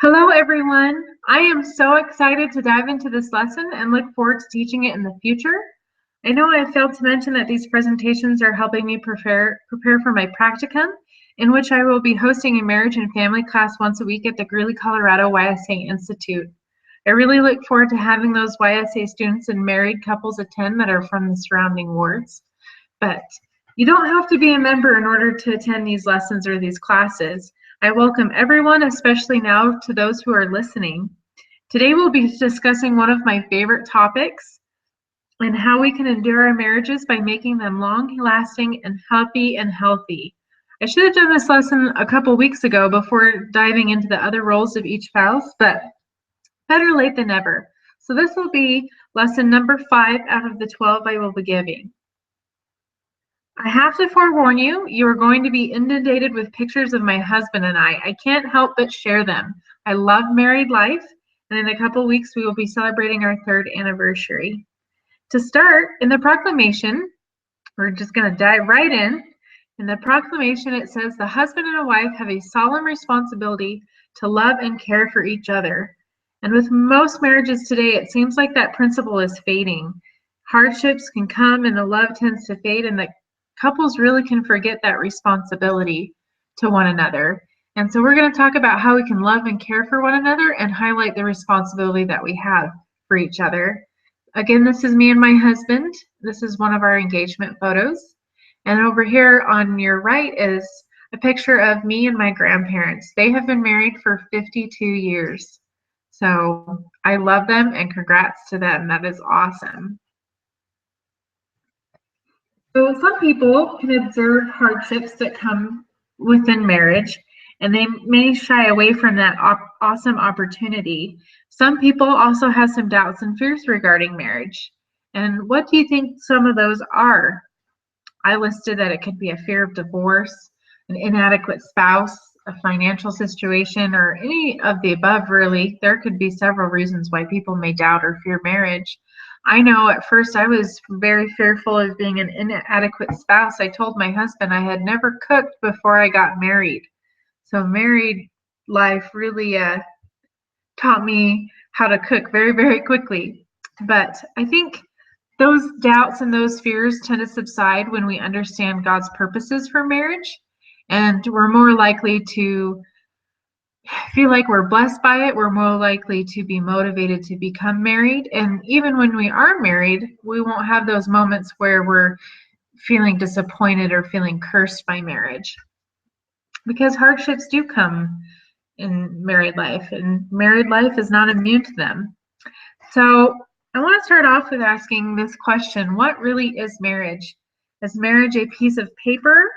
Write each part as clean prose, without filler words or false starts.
Hello, everyone. I am so excited to dive into this lesson and look forward to teaching it in the future. I know I failed to mention that these presentations are helping me prepare for my practicum, in which I will be hosting a marriage and family class once a week at the Greeley, Colorado YSA Institute. I really look forward to having those YSA students and married couples attend that are from the surrounding wards. But you don't have to be a member in order to attend these lessons or these classes. I welcome everyone, especially now to those who are listening. Today we'll be discussing one of my favorite topics and how we can endure our marriages by making them long-lasting and happy and healthy. I should have done this lesson a couple weeks ago before diving into the other roles of each spouse, but better late than never. So this will be lesson number 5 out of the 12 I will be giving. I have to forewarn you, you are going to be inundated with pictures of my husband and I. I can't help but share them. I love married life, and in a couple weeks we will be celebrating our 3rd anniversary. To start, in the proclamation, we're just going to dive right in. In the proclamation, it says the husband and a wife have a solemn responsibility to love and care for each other. And with most marriages today, it seems like that principle is fading. Hardships can come and the love tends to fade, and the couples really can forget that responsibility to one another. And so we're going to talk about how we can love and care for one another and highlight the responsibility that we have for each other. Again, this is me and my husband. This is one of our engagement photos. And over here on your right is a picture of me and my grandparents. They have been married for 52 years. So I love them and congrats to them. That is awesome. So some people can observe hardships that come within marriage, and they may shy away from that awesome opportunity. Some people also have some doubts and fears regarding marriage. And what do you think some of those are? I listed that it could be a fear of divorce, an inadequate spouse, a financial situation, or any of the above, really. There could be several reasons why people may doubt or fear marriage. I know at first I was very fearful of being an inadequate spouse. I told my husband I had never cooked before I got married. So married life really taught me how to cook very, very quickly. But I think those doubts and those fears tend to subside when we understand God's purposes for marriage, and we're more likely to feel like we're blessed by it. We're more likely to be motivated to become married. And even when we are married, we won't have those moments where we're feeling disappointed or feeling cursed by marriage. Because hardships do come in married life, and married life is not immune to them. So I want to start off with asking this question: what really is marriage? Is marriage a piece of paper,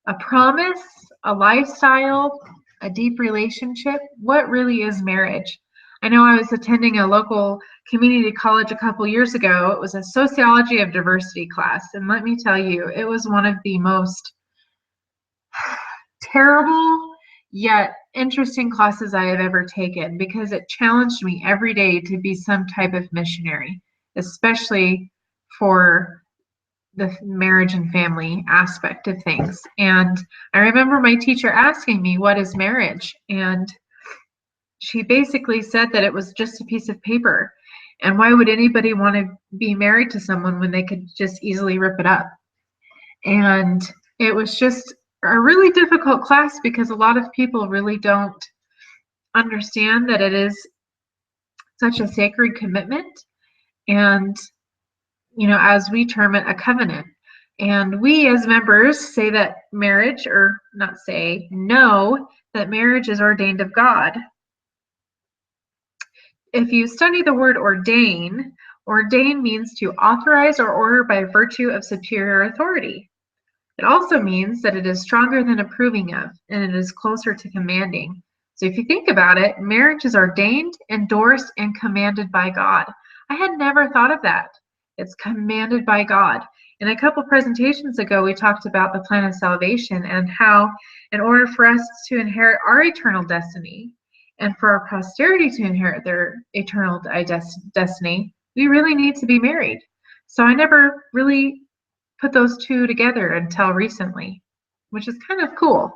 a promise, a lifestyle, a deep relationship? What really is marriage? I know I was attending a local community college a couple years ago. It was a sociology of diversity class, and let me tell you, it was one of the most terrible yet interesting classes I have ever taken, because it challenged me every day to be some type of missionary, especially for the marriage and family aspect of things. And I remember my teacher asking me, what is marriage? And she basically said that it was just a piece of paper. And why would anybody want to be married to someone when they could just easily rip it up? And it was just a really difficult class because a lot of people really don't understand that it is such a sacred commitment. And, you know, as we term it, a covenant. And we as members say that marriage, or not say, know that marriage is ordained of God. If you study the word ordain, ordain means to authorize or order by virtue of superior authority. It also means that it is stronger than approving of, and it is closer to commanding. So if you think about it, marriage is ordained, endorsed, and commanded by God. I had never thought of that. It's commanded by God. In a couple presentations ago, we talked about the plan of salvation and how, in order for us to inherit our eternal destiny and for our posterity to inherit their eternal destiny, we really need to be married. So I never really put those two together until recently, which is kind of cool.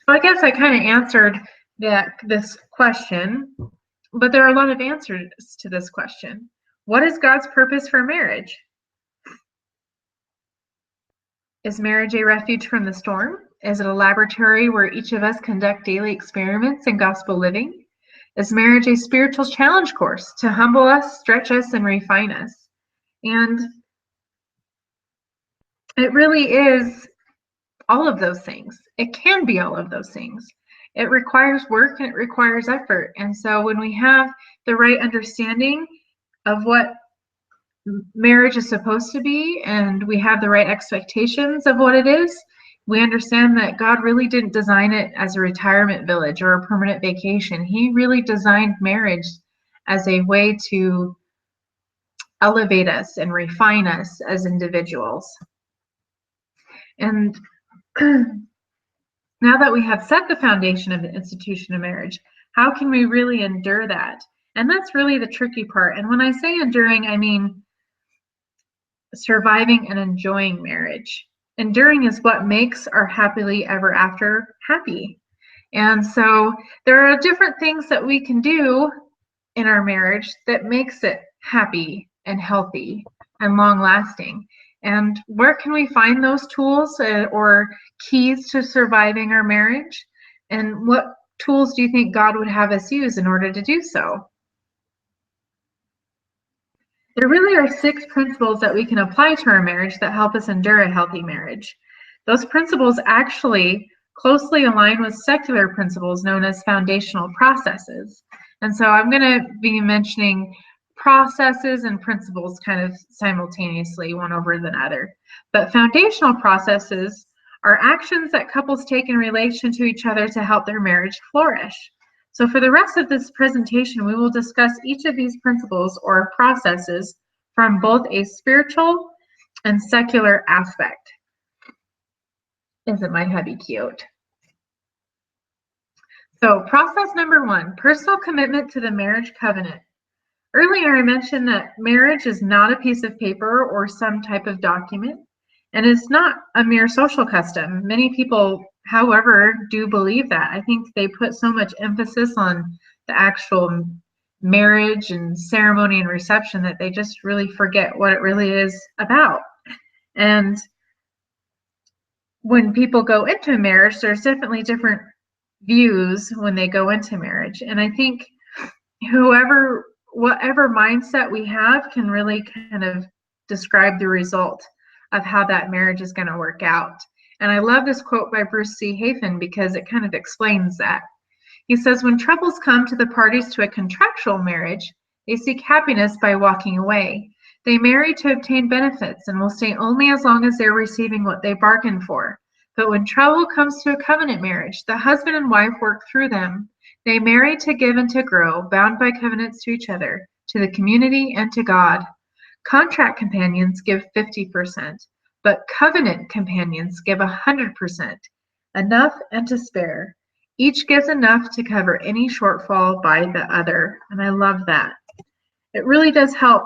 I guess I kind of answered this question, but there are a lot of answers to this question. What is God's purpose for marriage? Is marriage a refuge from the storm? Is it a laboratory where each of us conduct daily experiments in gospel living? Is marriage a spiritual challenge course to humble us, stretch us, and refine us? And it really is all of those things. It can be all of those things. It requires work and it requires effort. And so when we have the right understanding of what marriage is supposed to be and we have the right expectations of what it is, we understand that God really didn't design it as a retirement village or a permanent vacation. He really designed marriage as a way to elevate us and refine us as individuals. And now that we have set the foundation of the institution of marriage, how can we really endure that? And that's really the tricky part. And when I say enduring, I mean surviving and enjoying marriage. Enduring is what makes our happily ever after happy. And so there are different things that we can do in our marriage that makes it happy and healthy and long lasting. And where can we find those tools or keys to surviving our marriage? And what tools do you think God would have us use in order to do so? There really are 6 principles that we can apply to our marriage that help us endure a healthy marriage. Those principles actually closely align with secular principles known as foundational processes. And so I'm going to be mentioning processes and principles kind of simultaneously, one over the other. But foundational processes are actions that couples take in relation to each other to help their marriage flourish. So for the rest of this presentation, we will discuss each of these principles or processes from both a spiritual and secular aspect. Isn't my hubby cute? So process number 1, personal commitment to the marriage covenant. Earlier, I mentioned that marriage is not a piece of paper or some type of document, and it's not a mere social custom. Many people, however, do believe that. I think they put so much emphasis on the actual marriage and ceremony and reception that they just really forget what it really is about. And when people go into marriage, there's definitely different views when they go into marriage. And I think whatever mindset we have can really kind of describe the result of how that marriage is going to work out. And I love this quote by Bruce C. Hafen because it kind of explains that. He says, when troubles come to the parties to a contractual marriage, they seek happiness by walking away. They marry to obtain benefits and will stay only as long as they're receiving what they bargained for. But when trouble comes to a covenant marriage, the husband and wife work through them. They marry to give and to grow, bound by covenants to each other, to the community, and to God. Contract companions give 50%, but covenant companions give 100%, enough and to spare. Each gives enough to cover any shortfall by the other. And I love that. It really does help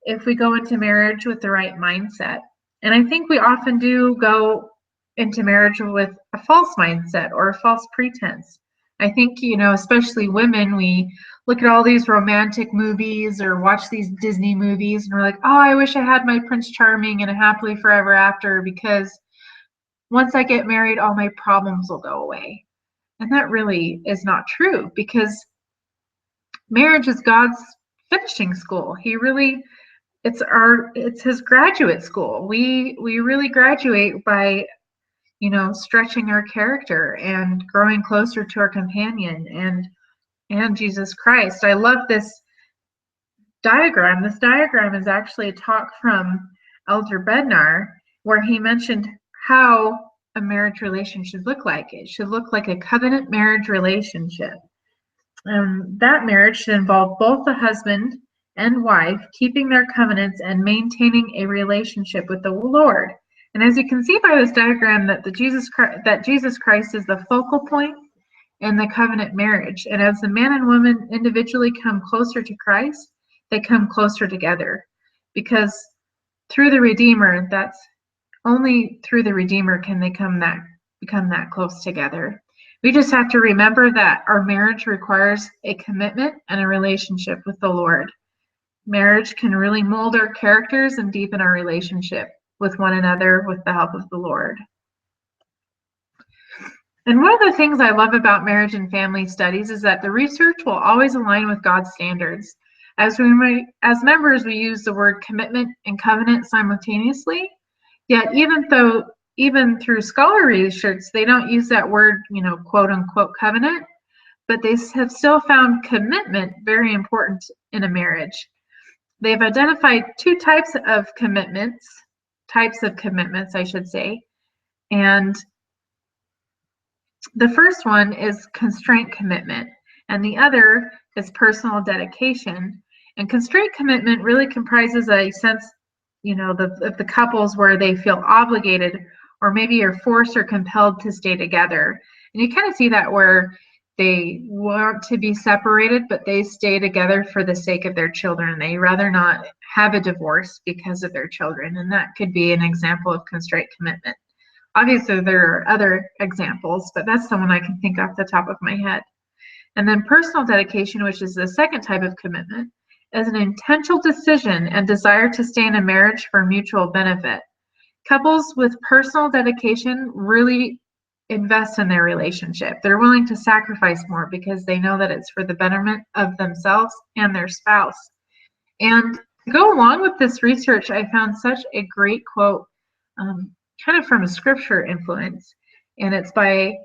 if we go into marriage with the right mindset. And I think we often do go into marriage with a false mindset or a false pretense. I think, especially women, we look at all these romantic movies or watch these Disney movies and we're like, oh, I wish I had my Prince Charming and a happily forever after because once I get married, all my problems will go away. And that really is not true because marriage is God's finishing school. It's his graduate school. We really graduate by stretching our character and growing closer to our companion and Jesus Christ. I love this diagram. This diagram is actually a talk from Elder Bednar where he mentioned how a marriage relationship should look like. It should look like a covenant marriage relationship. That marriage should involve both the husband and wife keeping their covenants and maintaining a relationship with the Lord. And as you can see by this diagram, that Jesus Christ is the focal point in the covenant marriage. And as the man and woman individually come closer to Christ, they come closer together. Because through the Redeemer, only through the Redeemer can they become that close together. We just have to remember that our marriage requires a commitment and a relationship with the Lord. Marriage can really mold our characters and deepen our relationship with one another with the help of the Lord. And one of the things I love about marriage and family studies is that the research will always align with God's standards. As members, we use the word commitment and covenant simultaneously. Yet even through scholarly research, they don't use that word, quote unquote covenant, but they have still found commitment very important in a marriage. They've identified two types of commitments, I should say. And the first one is constraint commitment, and the other is personal dedication. And constraint commitment really comprises a sense, of the couples where they feel obligated or maybe are forced or compelled to stay together. And you kind of see that where they want to be separated, but they stay together for the sake of their children. They rather not have a divorce because of their children. And that could be an example of constraint commitment. Obviously, there are other examples, but that's the one I can think off the top of my head. And then personal dedication, which is the second type of commitment, is an intentional decision and desire to stay in a marriage for mutual benefit. Couples with personal dedication really invest in their relationship. They're willing to sacrifice more because they know that it's for the betterment of themselves and their spouse. And to go along with this research, I found such a great quote, kind of from a scripture influence, and it's by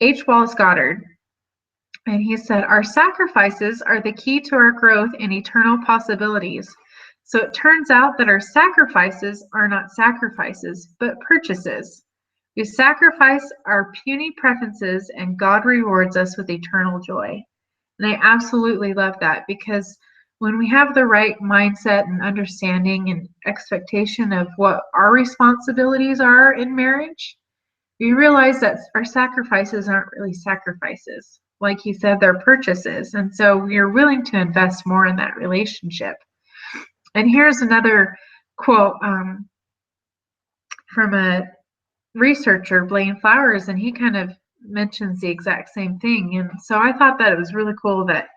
H. Wallace Goddard. And he said, "Our sacrifices are the key to our growth and eternal possibilities. So it turns out that our sacrifices are not sacrifices, but purchases. We sacrifice our puny preferences, and God rewards us with eternal joy." And I absolutely love that, because when we have the right mindset and understanding and expectation of what our responsibilities are in marriage, we realize that our sacrifices aren't really sacrifices. Like he said, they're purchases. And so we are willing to invest more in that relationship. And here's another quote from a researcher, Blaine Flowers, and he kind of mentions the exact same thing. And so I thought that it was really cool that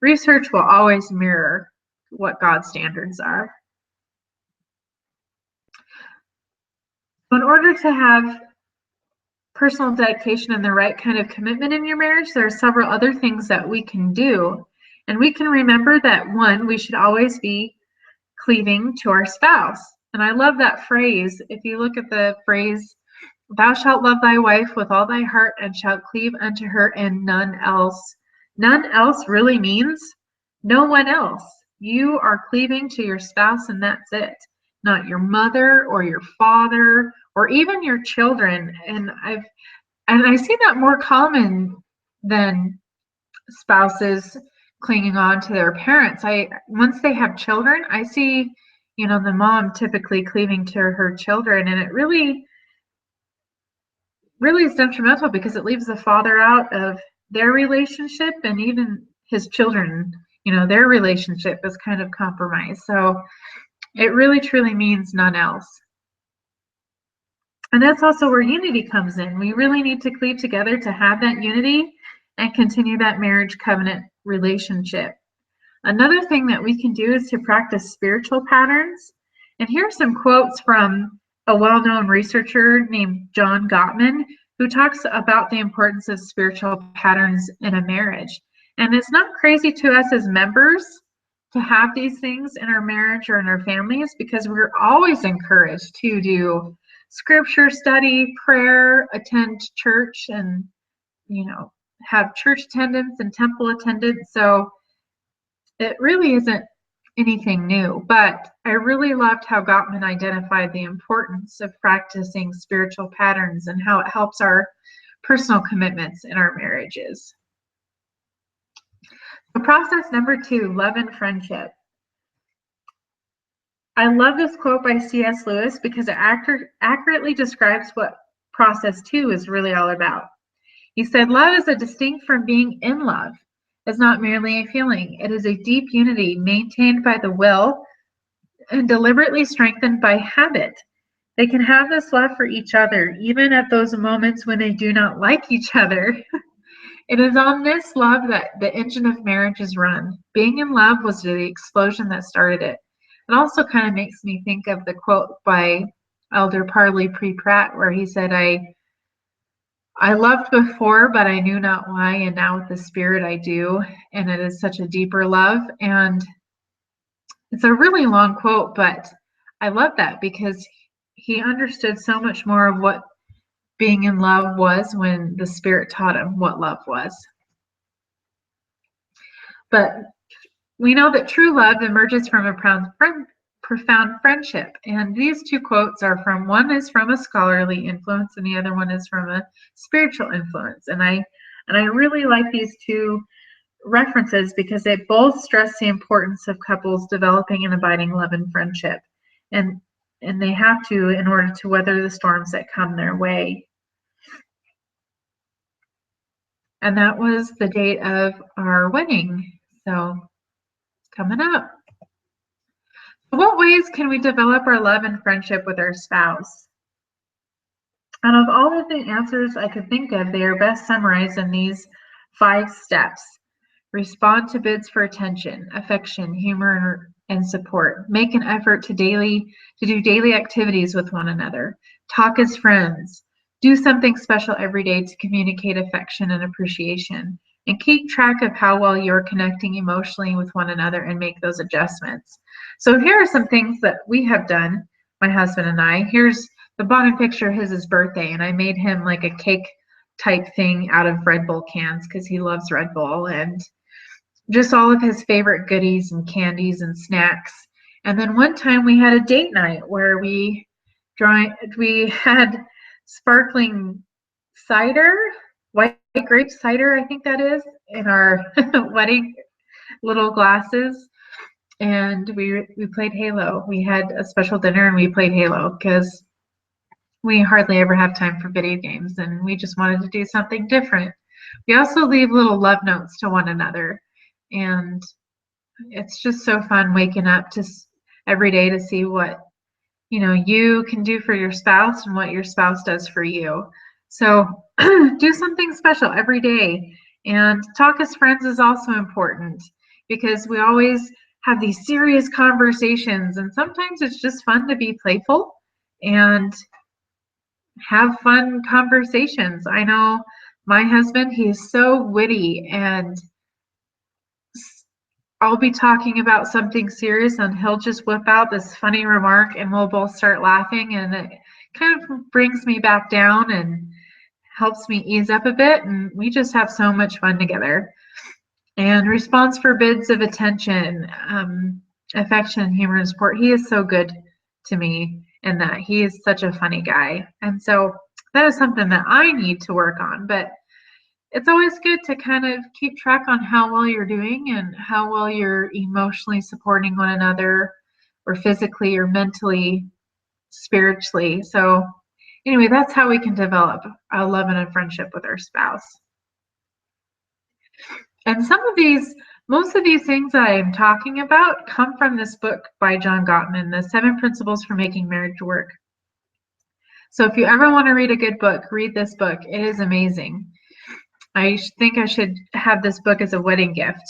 research will always mirror what God's standards are. In order to have personal dedication and the right kind of commitment in your marriage, there are several other things that we can do. And we can remember that, one, we should always be cleaving to our spouse. And I love that phrase. If you look at the phrase, "Thou shalt love thy wife with all thy heart, and shalt cleave unto her, and none else." None else really means no one else. You are cleaving to your spouse, and that's it. Not your mother or your father or even your children. And I see that more common than spouses clinging on to their parents. Once they have children, I see, the mom typically cleaving to her children, and it really is detrimental because it leaves the father out of their relationship, and even his children, their relationship is kind of compromised. So it really truly means none else. And that's also where unity comes in. We really need to cleave together to have that unity and continue that marriage covenant relationship. Another thing that we can do is to practice spiritual patterns. And here are some quotes from a well-known researcher named John Gottman, who talks about the importance of spiritual patterns in a marriage. And it's not crazy to us as members to have these things in our marriage or in our families, because we're always encouraged to do scripture study, prayer, attend church, and have church attendance and temple attendance. So it really isn't anything new, but I really loved how Gottman identified the importance of practicing spiritual patterns and how it helps our personal commitments in our marriages. So process number 2, love and friendship. I love this quote by C.S. Lewis because it accurately describes what process 2 is really all about. He said, "Love is distinct from being in love. It's not merely a feeling. It is a deep unity maintained by the will and deliberately strengthened by habit. They can have this love for each other, even at those moments when they do not like each other. It is on this love that the engine of marriage is run. Being in love was the explosion that started it. It also kind of makes me think of the quote by Elder Parley P. Pratt, where he said, I loved before, but I knew not why, and now with the Spirit I do. And it is such a deeper love. And it's a really long quote, but I love that because he understood so much more of what being in love was when the Spirit taught him what love was. But we know that true love emerges from a profound friendship. And these two quotes are from, one is from a scholarly influence and the other one is from a spiritual influence. And I really like these two references because they both stress the importance of couples developing and abiding love and friendship. And they have to in order to weather the storms that come their way. And that was the date of our wedding. So it's coming up. What ways can we develop our love and friendship with our spouse? Out of all of the answers I could think of, they are best summarized in these 5 steps. Respond to bids for attention, affection, humor, and support. Make an effort to do daily activities with one another. Talk as friends. Do something special every day to communicate affection and appreciation. And keep track of how well you're connecting emotionally with one another and make those adjustments. So here are some things that we have done, my husband and I. Here's the bottom picture of his birthday, and I made him like a cake type thing out of Red Bull cans because he loves Red Bull, and just all of his favorite goodies and candies and snacks. And then one time we had a date night where we had sparkling cider, white grape cider, I think that is, in our wedding little glasses. And we played Halo. We had a special dinner and we played Halo because we hardly ever have time for video games and we just wanted to do something different. We also leave little love notes to one another. And it's just so fun waking up to every day to see what you can do for your spouse and what your spouse does for you. So do something special every day. And talk as friends is also important because we always have these serious conversations, and sometimes it's just fun to be playful and have fun conversations. I know my husband, he is so witty, and I'll be talking about something serious and he'll just whip out this funny remark and we'll both start laughing, and it kind of brings me back down and helps me ease up a bit, and we just have so much fun together. And response for bids of attention, affection, humor, and support. He is so good to me in that he is such a funny guy. And so that is something that I need to work on, but it's always good to kind of keep track on how well you're doing and how well you're emotionally supporting one another, or physically or mentally, spiritually. So anyway, that's how we can develop a love and a friendship with our spouse. And most of these things that I'm talking about come from this book by John Gottman, The 7 Principles for Making Marriage Work. So if you ever want to read a good book, read this book. It is amazing. I think I should have this book as a wedding gift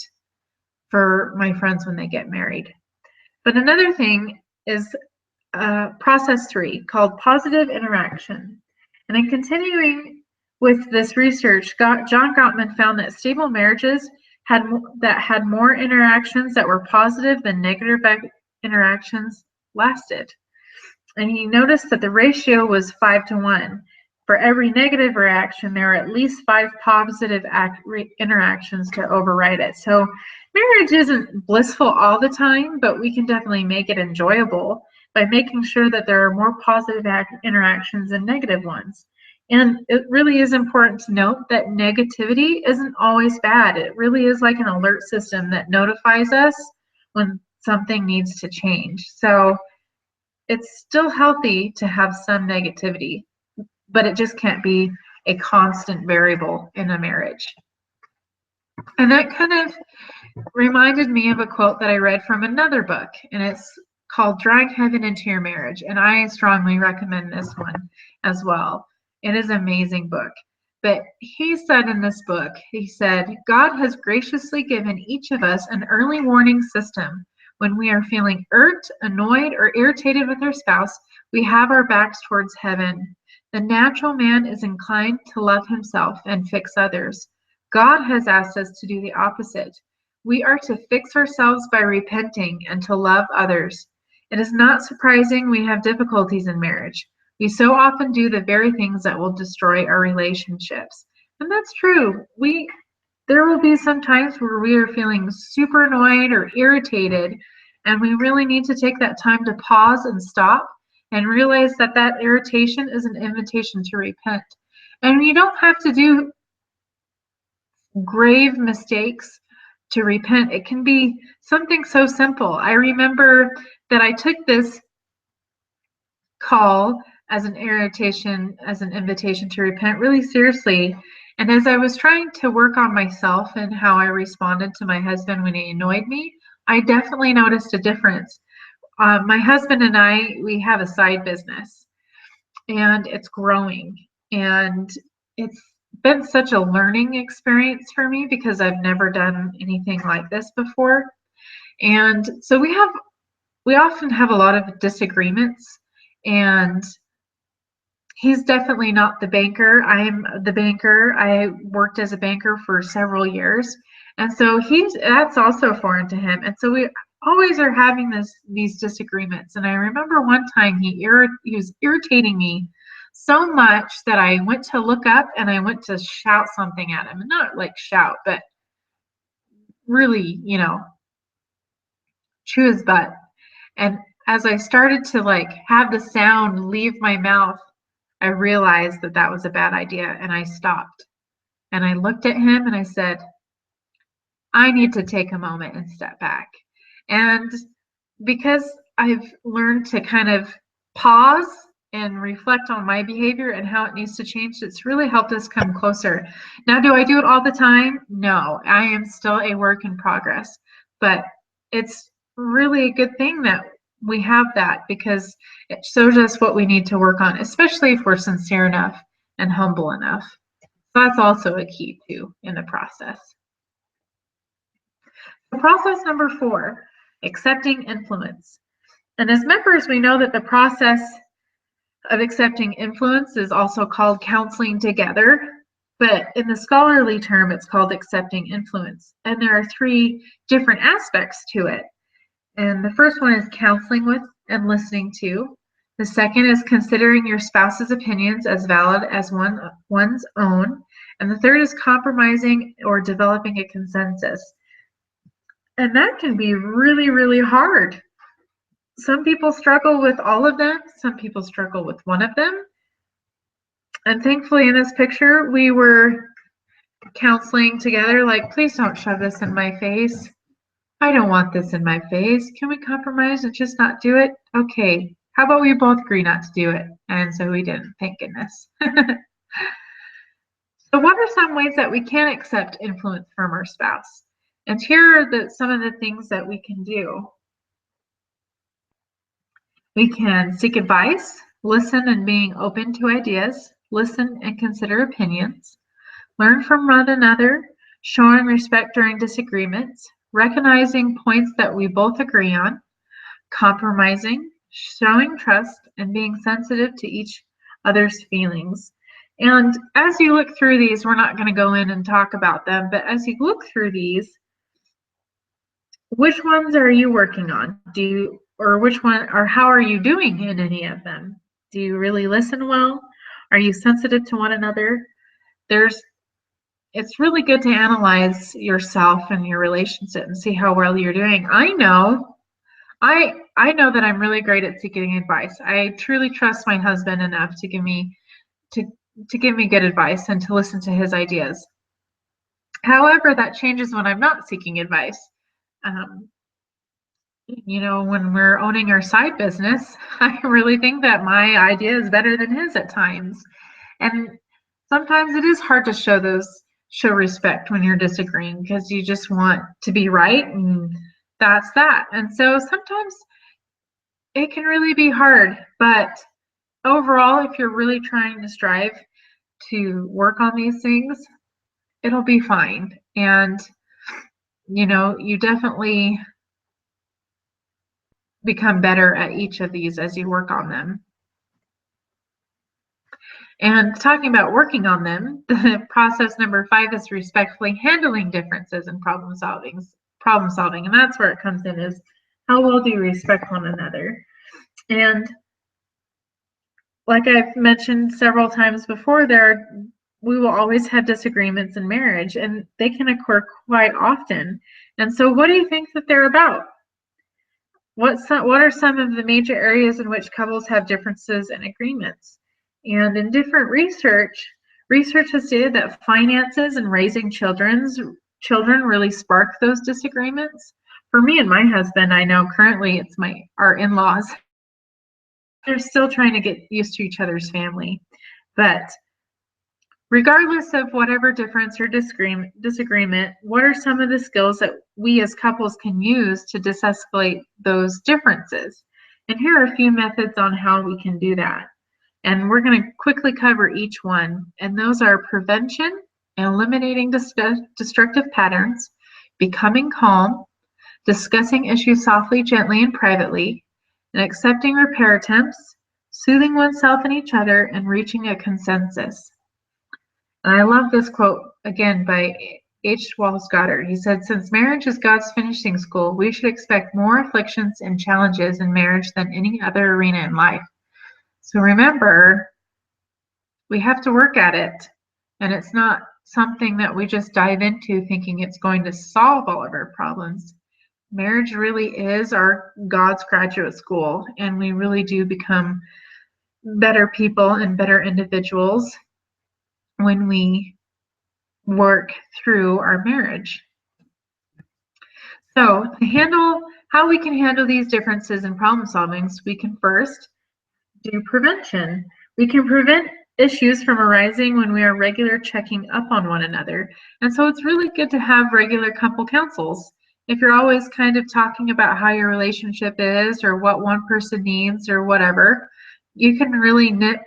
for my friends when they get married. But another thing is process 3 called positive interaction. And in continuing with this research, John Gottman found that stable marriages had more interactions that were positive than negative interactions lasted. And he noticed that the ratio was 5-to-1. For every negative reaction, there are at least 5 positive interactions to override it. So marriage isn't blissful all the time, but we can definitely make it enjoyable by making sure that there are more positive interactions than negative ones. And it really is important to note that negativity isn't always bad. It really is like an alert system that notifies us when something needs to change. So it's still healthy to have some negativity, but it just can't be a constant variable in a marriage. And that kind of reminded me of a quote that I read from another book, and it's called Drawing Heaven into Your Marriage, and I strongly recommend this one as well. It is an amazing book. But he said in this book, he said, God has graciously given each of us an early warning system. When we are feeling irked, annoyed, or irritated with our spouse, we have our backs towards heaven. The natural man is inclined to love himself and fix others. God has asked us to do the opposite. We are to fix ourselves by repenting and to love others. It is not surprising we have difficulties in marriage. We so often do the very things that will destroy our relationships. And that's true. There will be some times where we are feeling super annoyed or irritated, and we really need to take that time to pause and stop and realize that that irritation is an invitation to repent. And you don't have to do grave mistakes to repent. It can be something so simple. I remember that I took this call as an invitation to repent really seriously. And as I was trying to work on myself and how I responded to my husband when he annoyed me, I definitely noticed a difference. My husband and we have a side business, and it's growing. And it's been such a learning experience for me because I've never done anything like this before. And so we often have a lot of disagreements, and he's definitely not the banker. I'm the banker. I worked as a banker for several years. And so that's also foreign to him. And so we always are having these disagreements. And I remember one time he was irritating me so much that I went to look up and I went to shout something at him. Not like shout, but really, chew his butt. And as I started to have the sound leave my mouth, I realized that that was a bad idea, and I stopped. And I looked at him and I said, I need to take a moment and step back. And because I've learned to kind of pause and reflect on my behavior and how it needs to change, it's really helped us come closer. Now, do I do it all the time? No, I am still a work in progress. But it's really a good thing that we have that, because it shows us what we need to work on, especially if we're sincere enough and humble enough. So that's also a key too in the process. Process number 4, accepting influence. And as members, we know that the process of accepting influence is also called counseling together, but in the scholarly term, it's called accepting influence. And there are 3 different aspects to it. And the first one is counseling with and listening to. The second is considering your spouse's opinions as valid as one's own. And the third is compromising or developing a consensus. And that can be really, really hard. Some people struggle with all of them. Some people struggle with one of them. And thankfully in this picture, we were counseling together, like, please don't shove this in my face. I don't want this in my face. Can we compromise and just not do it? Okay. How about we both agree not to do it? And so we didn't, thank goodness. So what are some ways that we can accept influence from our spouse? And here are some of the things that we can do. We can seek advice, listen and being open to ideas, listen and consider opinions, learn from one another, showing respect during disagreements, recognizing points that we both agree on, compromising, showing trust, and being sensitive to each other's feelings. And as you look through these, we're not going to go in and talk about them, but as you look through these, which ones are you working on? How are you doing in any of them? Do you really listen well? Are you sensitive to one another? It's really good to analyze yourself and your relationship and see how well you're doing. I know that I'm really great at seeking advice. I truly trust my husband enough to give me good advice and to listen to his ideas. However, that changes when I'm not seeking advice. When we're owning our side business, I really think that my idea is better than his at times. And sometimes it is hard to show respect when you're disagreeing, because you just want to be right, and that's that. And so sometimes it can really be hard, but overall, if you're really trying to strive to work on these things, it'll be fine. And, you definitely become better at each of these as you work on them. And talking about working on them, the process number 5 is respectfully handling differences in problem solving. And that's where it comes in, is how well do you respect one another? And like I've mentioned several times before, we will always have disagreements in marriage, and they can occur quite often. And so what do you think that they're about? What are some of the major areas in which couples have differences and agreements? And in different research has stated that finances and raising children really spark those disagreements. For me and my husband, I know currently it's our in-laws. They're still trying to get used to each other's family. But regardless of whatever difference or disagreement, what are some of the skills that we as couples can use to de-escalate those differences? And here are a few methods on how we can do that. And we're going to quickly cover each one. And those are prevention and eliminating destructive patterns, becoming calm, discussing issues softly, gently, and privately, and accepting repair attempts, soothing oneself and each other, and reaching a consensus. And I love this quote, again, by H. Walls Goddard. He said, "Since marriage is God's finishing school, we should expect more afflictions and challenges in marriage than any other arena in life." So remember, we have to work at it. And it's not something that we just dive into thinking it's going to solve all of our problems. Marriage really is God's graduate school, and we really do become better people and better individuals when we work through our marriage. So how we can handle these differences in problem solving, we can first do prevention. We can prevent issues from arising when we are regular checking up on one another. And so it's really good to have regular couple councils. If you're always kind of talking about how your relationship is or what one person needs or whatever, you can really nip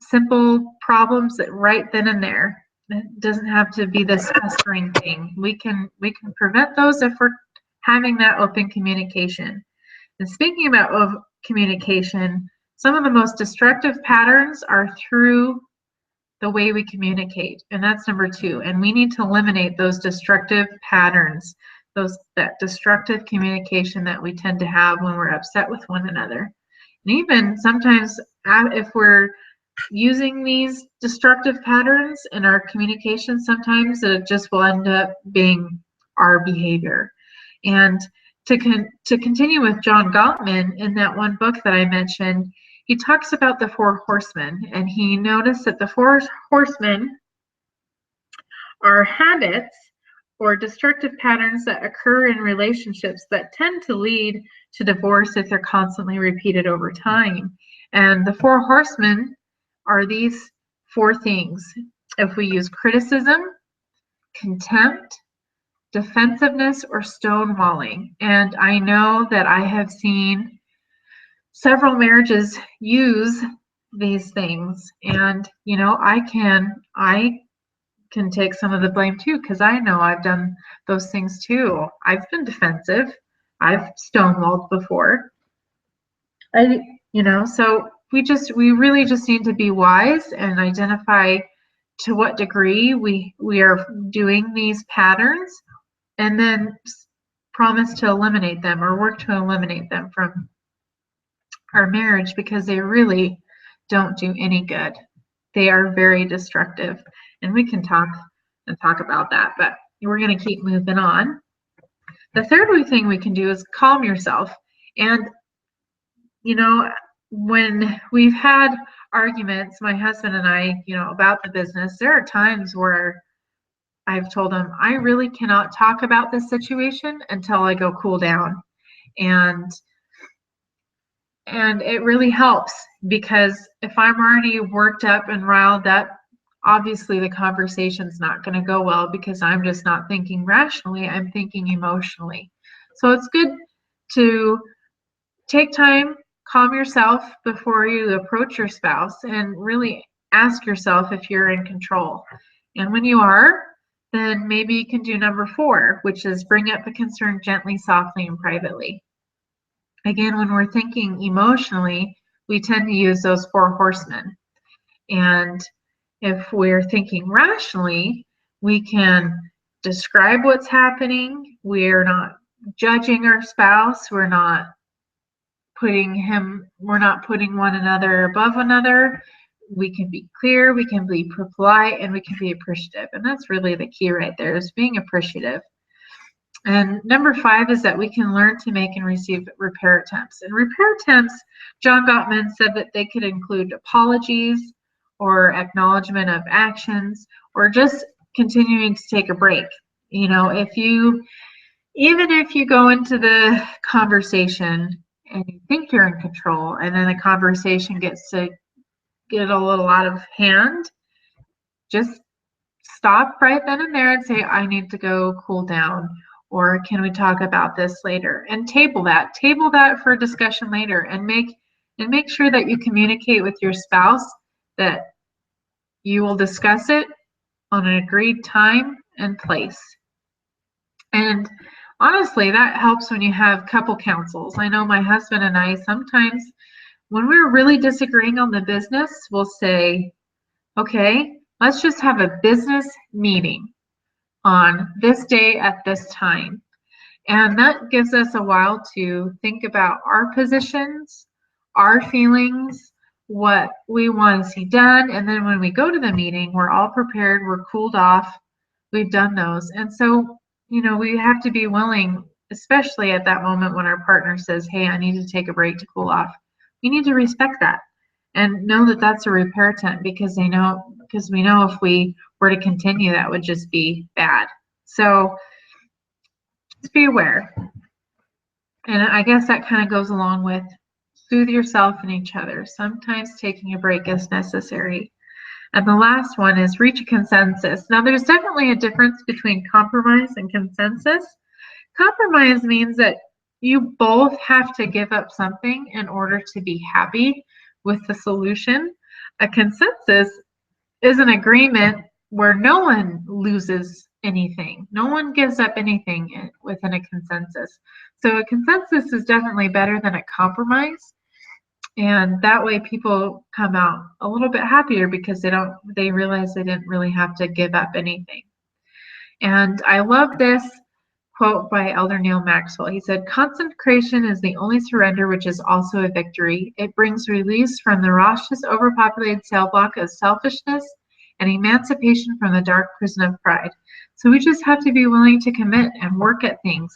simple problems right then and there. It doesn't have to be this festering thing. We can prevent those if we're having that open communication. And speaking about communication, some of the most destructive patterns are through the way we communicate, and that's number 2. And we need to eliminate those destructive patterns, that destructive communication that we tend to have when we're upset with one another. And even sometimes if we're using these destructive patterns in our communication, sometimes it just will end up being our behavior. And to continue with John Gottman, in that one book that I mentioned, he talks about the 4 horsemen, and he noticed that the 4 horsemen are habits or destructive patterns that occur in relationships that tend to lead to divorce if they're constantly repeated over time. And the 4 horsemen are these 4 things. If we use criticism, contempt, defensiveness, or stonewalling. And I know that I have seen several marriages use these things, and I can take some of the blame too, because I know I've done those things too. I've been defensive. I've stonewalled before. So we really just need to be wise and identify to what degree we are doing these patterns, and then promise to eliminate them or work to eliminate them from our marriage, because they really don't do any good. They are very destructive, and we can talk about that, but we're going to keep moving on. The third thing we can do is calm yourself. And when we've had arguments, my husband and I, about the business, there are times where I've told him, I really cannot talk about this situation until I go cool down. And it really helps, because if I'm already worked up and riled up, obviously the conversation's not going to go well, because I'm just not thinking rationally, I'm thinking emotionally. So it's good to take time, calm yourself before you approach your spouse, and really ask yourself if you're in control. And when you are, then maybe you can do number 4, which is bring up a concern gently, softly, and privately. Again, when we're thinking emotionally, we tend to use those 4 horsemen. And if we're thinking rationally, we can describe what's happening. We're not judging our spouse. We're not putting one another above another. We can be clear, we can be polite, and we can be appreciative. And that's really the key right there, is being appreciative. And number 5 is that we can learn to make and receive repair attempts. And repair attempts, John Gottman said that they could include apologies or acknowledgement of actions, or just continuing to take a break. You know, even if you go into the conversation and you think you're in control, and then the conversation gets to get a little out of hand, just stop right then and there and say, I need to go cool down, or can we talk about this later? And table that for discussion later, and make sure that you communicate with your spouse that you will discuss it on an agreed time and place. And honestly, that helps when you have couple councils. I know my husband and I sometimes, when we're really disagreeing on the business, we'll say, okay, let's just have a business meeting on this day at this time. And that gives us a while to think about our positions, our feelings, what we want to see done. And then when we go to the meeting, we're all prepared, we're cooled off, we've done those. And so, you know, we have to be willing, especially at that moment when our partner says, hey, I need to take a break to cool off. We need to respect that and know that that's a repair attempt, because we know if we were to continue, that would just be bad. So just be aware. And I guess that kind of goes along with soothe yourself and each other. Sometimes taking a break is necessary. And the last one is reach a consensus. Now, there's definitely a difference between compromise and consensus. Compromise means that you both have to give up something in order to be happy with the solution. A consensus is an agreement where no one loses anything. No one gives up anything within a consensus. So a consensus is definitely better than a compromise. And that way people come out a little bit happier, because they realize they didn't really have to give up anything. And I love this quote by Elder Neil Maxwell. He said, consecration is the only surrender which is also a victory. It brings release from the raucous, overpopulated cell block of selfishness and emancipation from the dark prison of pride. So we just have to be willing to commit and work at things.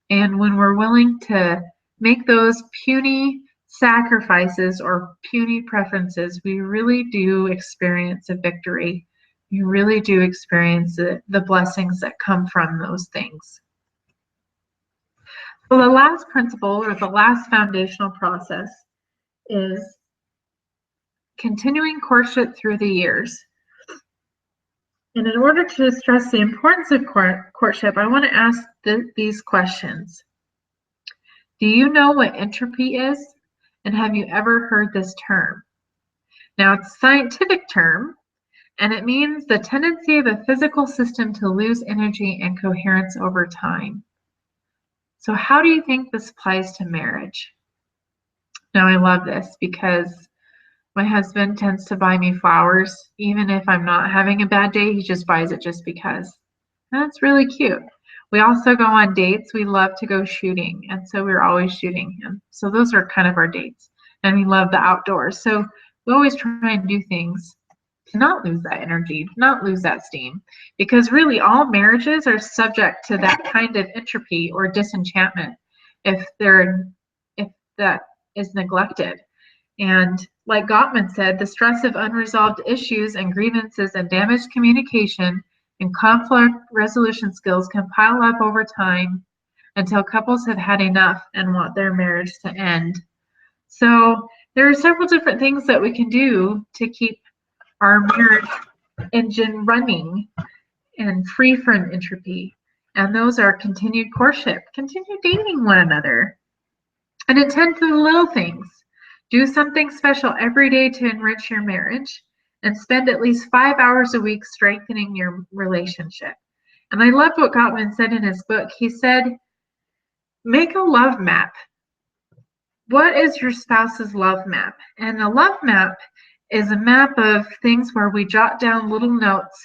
And when we're willing to make those puny sacrifices or puny preferences, we really do experience a victory. You really do experience the blessings that come from those things. So the last principle, or the last foundational process, is continuing courtship through the years. And in order to stress the importance of courtship, I want to ask these questions. Do you know what entropy is? And have you ever heard this term? Now, it's a scientific term, and it means the tendency of a physical system to lose energy and coherence over time. So how do you think this applies to marriage? Now, I love this because my husband tends to buy me flowers. Even if I'm not having a bad day, he just buys it just because. And that's really cute. We also go on dates. We love to go shooting, and so we're always shooting him. So those are kind of our dates. And we love the outdoors. So we always try and do things to not lose that energy, not lose that steam. Because really all marriages are subject to that kind of entropy or disenchantment if that is neglected. And like Gottman said, the stress of unresolved issues and grievances and damaged communication and conflict resolution skills can pile up over time until couples have had enough and want their marriage to end. So there are several different things that we can do to keep our marriage engine running and free from entropy. And those are continued courtship, continue dating one another, And attend to the little things. Do something special every day to enrich your marriage, and spend at least 5 hours a week strengthening your relationship. And I loved what Gottman said in his book. He said, make a love map. What is your spouse's love map? And a love map is a map of things where we jot down little notes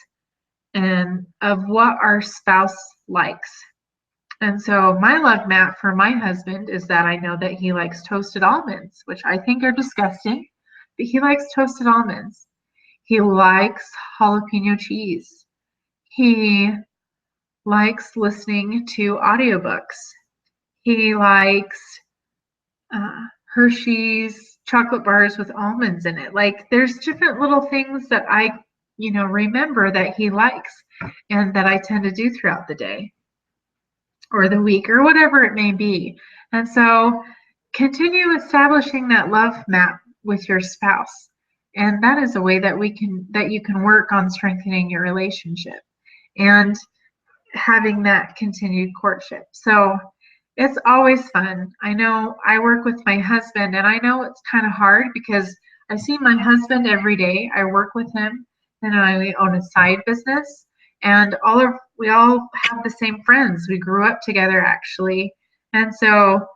and of what our spouse likes. And so my love map for my husband is that I know that he likes toasted almonds, which I think are disgusting, but he likes toasted almonds. He likes jalapeno cheese. He likes listening to audiobooks. He likes Hershey's chocolate bars with almonds in it. Like, there's different little things that I, remember that he likes and that I tend to do throughout the day or the week or whatever it may be. And so continue establishing that love map with your spouse. And that is a way that you can work on strengthening your relationship and having that continued courtship. So it's always fun. I know I work with my husband, and I know it's kind of hard because I see my husband every day. I work with him, and I own a side business, and we all have the same friends. We grew up together, actually. And so,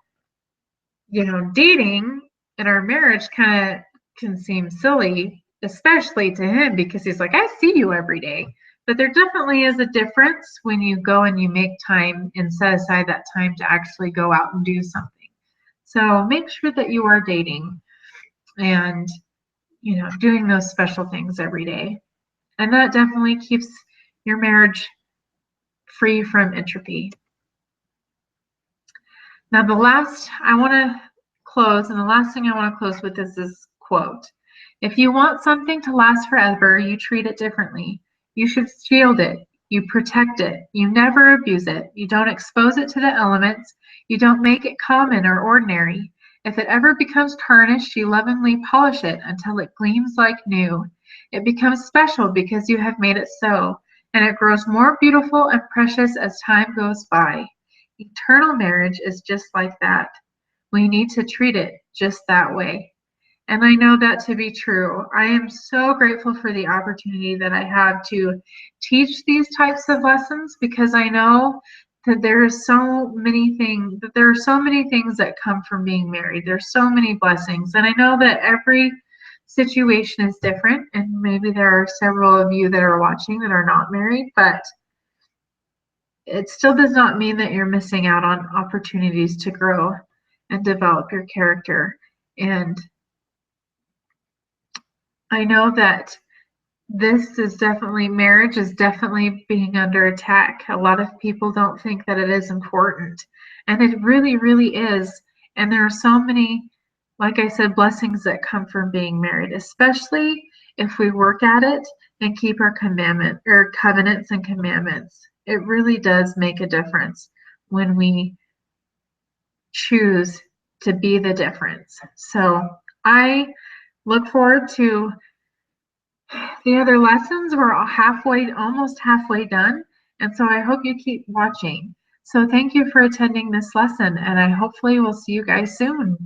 dating in our marriage kind of can seem silly, especially to him, because he's like, I see you every day. But there definitely is a difference when you go and you make time and set aside that time to actually go out and do something. So make sure that you are dating and, doing those special things every day. And that definitely keeps your marriage free from entropy. Now, the last thing I want to close with is this quote. If you want something to last forever, you treat it differently. You should shield it. You protect it. You never abuse it. You don't expose it to the elements. You don't make it common or ordinary. If it ever becomes tarnished, you lovingly polish it until it gleams like new. It becomes special because you have made it so, and it grows more beautiful and precious as time goes by. Eternal marriage is just like that. We need to treat it just that way. And I know that to be true. I am so grateful for the opportunity that I have to teach these types of lessons, because I know that there are so many things that come from being married. There's so many blessings. And I know that every situation is different, and maybe there are several of you that are watching that are not married, but it still does not mean that you're missing out on opportunities to grow and develop your character. And I know that marriage is definitely being under attack. A lot of people don't think that it is important, and it really, really is. And there are so many, like I said, blessings that come from being married, especially if we work at it and keep our covenants and commandments. It really does make a difference when we choose to be the difference. So I look forward to the other lessons. We're almost halfway done. And so I hope you keep watching. So thank you for attending this lesson, and I hopefully will see you guys soon.